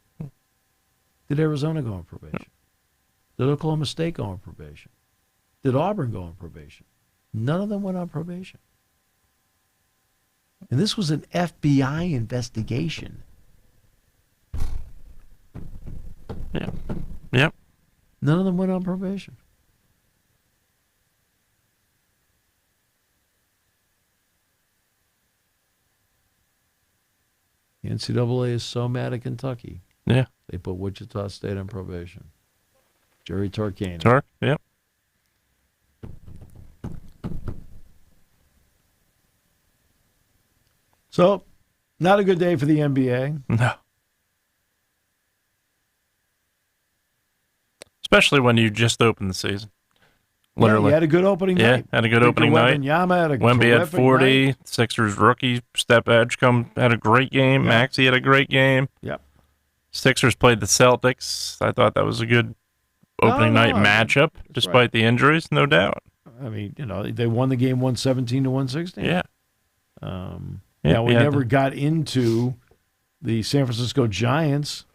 Did Arizona go on probation? Did Oklahoma State go on probation? Did Auburn go on probation? None of them went on probation. And this was an FBI investigation. Yeah. Yep. None of them went on probation. The NCAA is so mad at Kentucky. Yeah. They put Wichita State on probation. Jerry Tarkanian. Tark, yep. So, not a good day for the NBA. No. Especially when you just opened the season. Literally. Yeah, you had a good opening night. Yeah, had a good opening night. Wemby had 40. Night. Sixers rookie Step Edge had a great game. Yep. Maxey had a great game. Yep. Sixers played the Celtics. I thought that was a good opening night matchup, despite the injuries, no doubt. I mean, they won the game 117 to 116. Yeah. We never got into the San Francisco Giants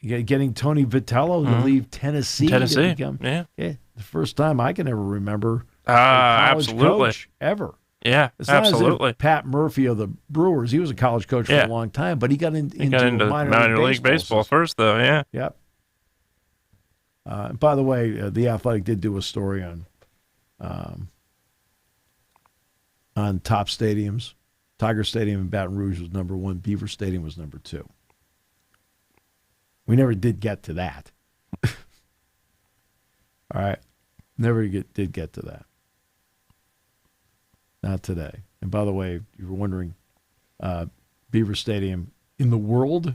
getting Tony Vitello to leave Tennessee. The first time I can ever remember a college coach ever. Yeah, it's not absolutely. As if Pat Murphy of the Brewers, he was a college coach for a long time, but he got into minor league baseball first, though. Yeah. Yep. By the way, the Athletic did do a story on top stadiums. Tiger Stadium in Baton Rouge was number 1. Beaver Stadium was number 2. We never did get to that. All right. Never did get to that. Not today. And by the way, you were wondering, Beaver Stadium in the world.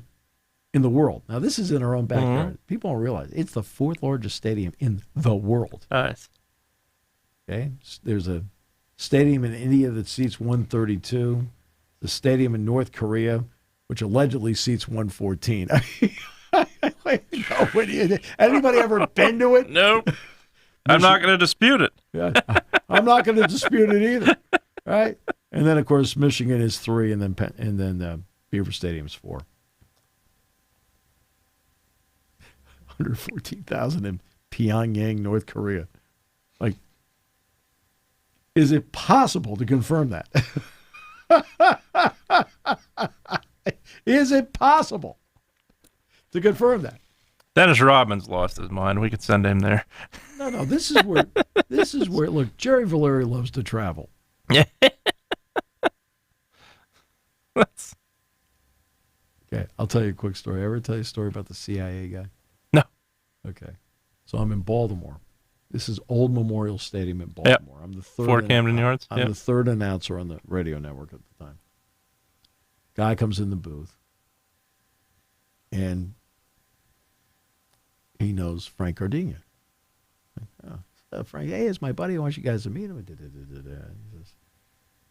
Now, this is in our own backyard. People don't realize it's the 4th largest stadium in the world. Nice. Okay? There's a stadium in India that seats 132. The stadium in North Korea, which allegedly seats 114. Anybody ever been to it? Nope. I'm not going to dispute it. Yeah, I'm not going to dispute it either. Right? And then, of course, Michigan is 3, and then Beaver Stadium's 4. 114,000 in Pyongyang, North Korea. Like, is it possible to confirm that? Is it possible to confirm that? Dennis Rodman's lost his mind. We could send him there. No. This is where. Look, Jerry Valeri loves to travel. Yeah. Okay, I'll tell you a quick story. Ever tell you a story about the CIA guy? No. Okay, so I'm in Baltimore. This is Old Memorial Stadium in Baltimore. Yep. I'm the third. Fort Camden Yards. I'm the third announcer on the radio network at the time. Guy comes in the booth, and he knows Frank Gardenia. Frank, hey, it's my buddy. I want you guys to meet him.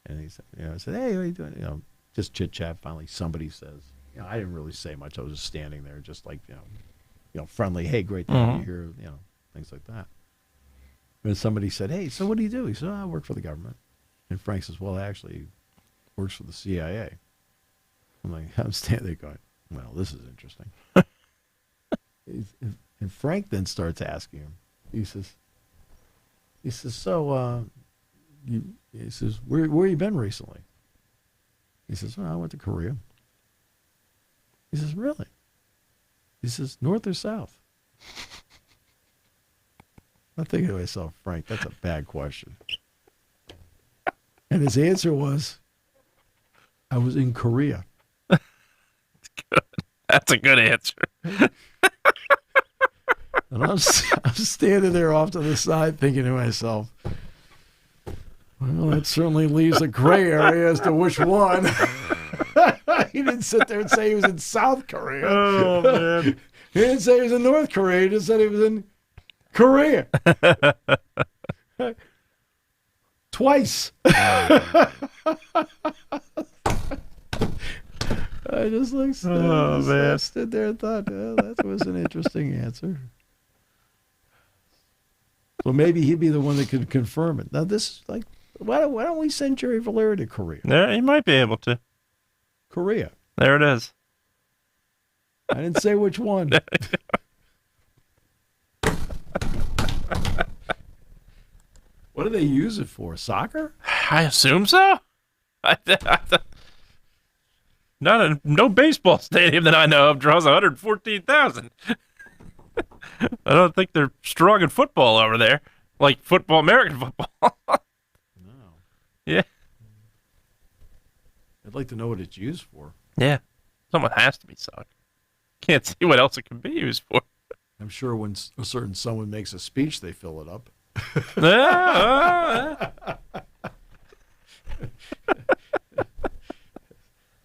And he said, I said, hey, what are you doing? Just chit chat. Finally, somebody says, I didn't really say much. I was just standing there, just like, friendly. Hey, great to have you here. Things like that. And somebody said, hey, so what do you do? He said, I work for the government. And Frank says, well, actually, he works for the CIA. I'm like, I'm standing there going, well, this is interesting. And Frank then starts asking him. He says, so, he says, where you been recently? He says, well, I went to Korea. He says, really? He says, north or south? I'm thinking to myself, Frank, that's a bad question. And his answer was, I was in Korea. Good. That's a good answer. And I'm standing there off to the side thinking to myself, well, that certainly leaves a gray area as to which one. He didn't sit there and say he was in South Korea. Oh, man. He didn't say he was in North Korea. He just said he was in Korea. Twice. I just looked, I stood there and thought, well, that was an interesting answer. So maybe he'd be the one that could confirm it. Now, this is like, why don't we send Jerry Valera to Korea? Yeah, he might be able to. Korea. There it is. I didn't say which one. What do they use it for? Soccer? I assume so. No baseball stadium that I know of draws 114,000. I don't think they're strong in football over there, like football, American football. No. Yeah. I'd like to know what it's used for. Yeah. Someone has to be soccer. Can't see what else it can be used for. I'm sure when a certain someone makes a speech, they fill it up.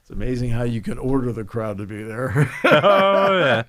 It's amazing how you can order the crowd to be there. Oh, yeah.